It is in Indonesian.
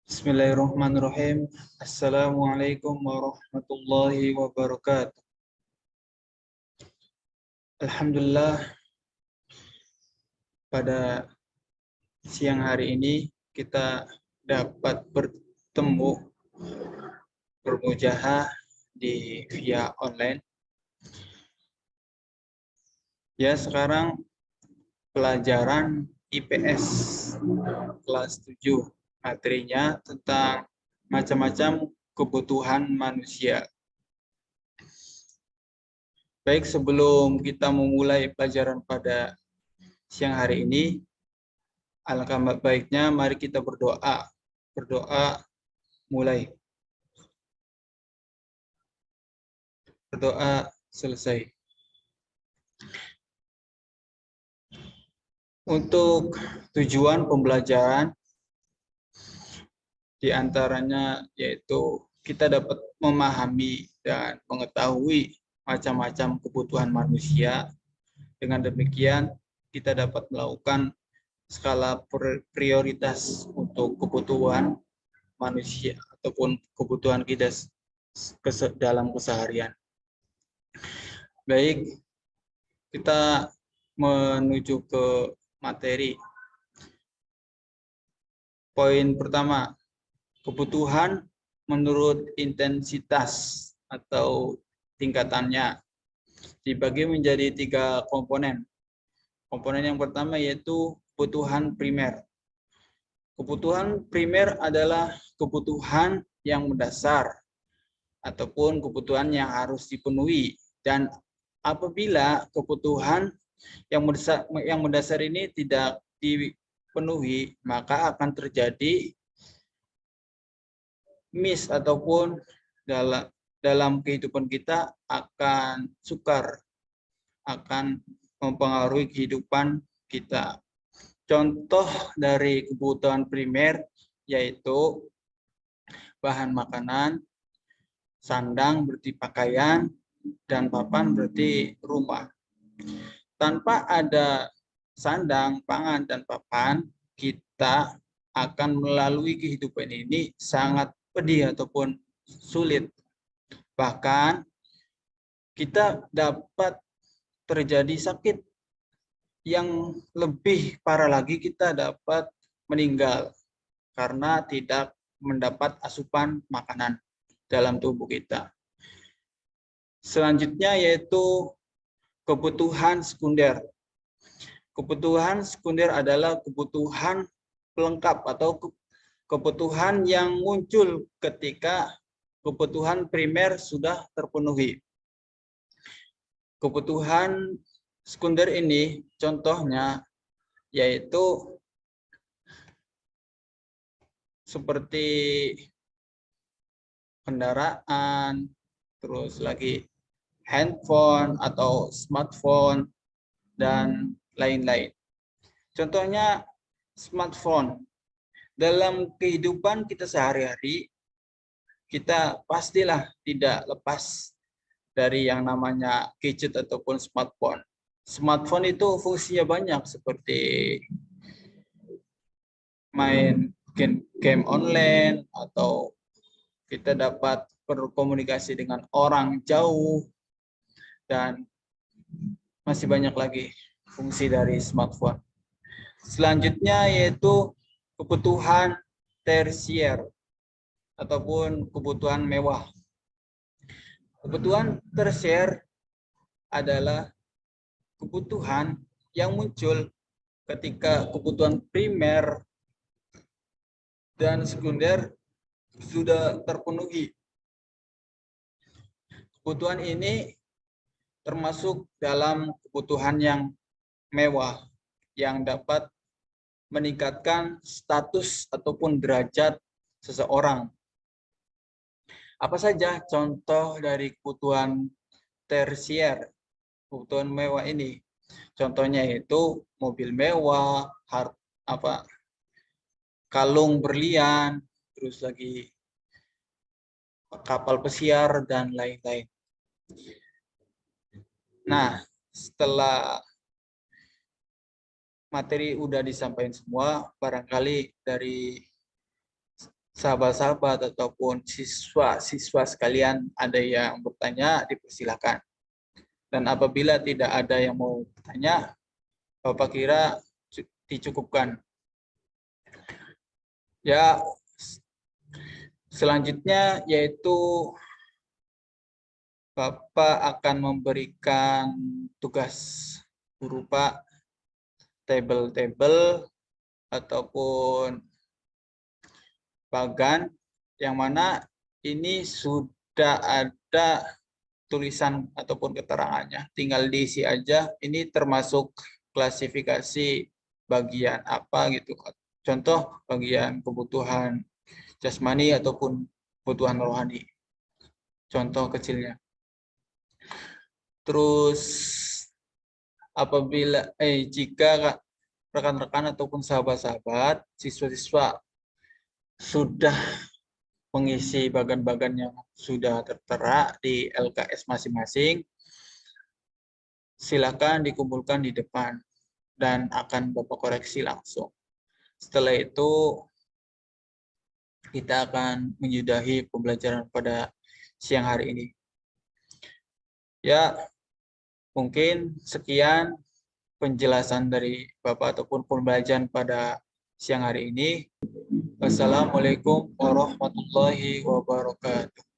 Bismillahirrahmanirrahim. Assalamualaikum warahmatullahi wabarakatuh. Alhamdulillah, pada siang hari ini kita dapat bertemu bermujaha di via online. Ya, sekarang pelajaran IPS kelas 7. Materinya tentang macam-macam kebutuhan manusia. Baik, sebelum kita memulai pelajaran pada siang hari ini, alangkah baiknya mari kita berdoa. Berdoa mulai. Berdoa selesai. Untuk tujuan pembelajaran diantaranya yaitu kita dapat memahami dan mengetahui macam-macam kebutuhan manusia. Dengan demikian kita dapat melakukan skala prioritas untuk kebutuhan manusia ataupun kebutuhan kita dalam keseharian. Baik, kita menuju ke materi. Poin pertama, kebutuhan menurut intensitas atau tingkatannya dibagi menjadi 3 komponen. Komponen yang pertama yaitu kebutuhan primer. Kebutuhan primer adalah kebutuhan yang mendasar ataupun kebutuhan yang harus dipenuhi, dan apabila kebutuhan yang mendasar ini tidak dipenuhi, maka akan terjadi miss ataupun dalam kehidupan kita akan sukar, akan mempengaruhi kehidupan kita. Contoh dari kebutuhan primer yaitu bahan makanan, sandang berarti pakaian, dan papan berarti rumah. Tanpa ada sandang, pangan, dan papan, kita akan melalui kehidupan ini sangat pedih ataupun sulit. Bahkan kita dapat terjadi sakit, yang lebih parah lagi kita dapat meninggal karena tidak mendapat asupan makanan dalam tubuh kita. Selanjutnya yaitu kebutuhan sekunder. Kebutuhan sekunder adalah kebutuhan pelengkap atau kebutuhan yang muncul ketika kebutuhan primer sudah terpenuhi. Kebutuhan sekunder ini contohnya yaitu seperti kendaraan, terus lagi handphone atau smartphone, dan lain-lain. Contohnya smartphone. Dalam kehidupan kita sehari-hari, kita pastilah tidak lepas dari yang namanya gadget ataupun smartphone. Smartphone itu fungsinya banyak seperti main game online, atau kita dapat berkomunikasi dengan orang jauh, dan masih banyak lagi fungsi dari smartphone. Selanjutnya yaitu kebutuhan tersier ataupun kebutuhan mewah. Kebutuhan tersier adalah kebutuhan yang muncul ketika kebutuhan primer dan sekunder sudah terpenuhi. Kebutuhan ini termasuk dalam kebutuhan yang mewah yang dapat meningkatkan status ataupun derajat seseorang. Apa saja contoh dari kebutuhan tersier, kebutuhan mewah ini? Contohnya yaitu mobil mewah, kalung berlian, terus lagi kapal pesiar, dan lain-lain. Nah, setelah materi udah disampaikan semua, barangkali dari sahabat-sahabat ataupun siswa-siswa sekalian ada yang bertanya, dipersilakan. Dan apabila tidak ada yang mau bertanya, Bapak kira dicukupkan. Ya, selanjutnya yaitu Bapak akan memberikan tugas berupa tabel-tabel ataupun bagan yang mana ini sudah ada tulisan ataupun keterangannya. Tinggal diisi aja. Ini termasuk klasifikasi bagian apa gitu. Contoh bagian kebutuhan jasmani ataupun kebutuhan rohani. Contoh kecilnya. Terus apabila jika rekan-rekan ataupun sahabat-sahabat, siswa-siswa sudah mengisi bagan-bagan yang sudah tertera di LKS masing-masing, silakan dikumpulkan di depan dan akan Bapak koreksi langsung. Setelah itu kita akan menyudahi pembelajaran pada siang hari ini. Ya, mungkin sekian penjelasan dari Bapak ataupun pembelajaran pada siang hari ini. Wassalamualaikum warahmatullahi wabarakatuh.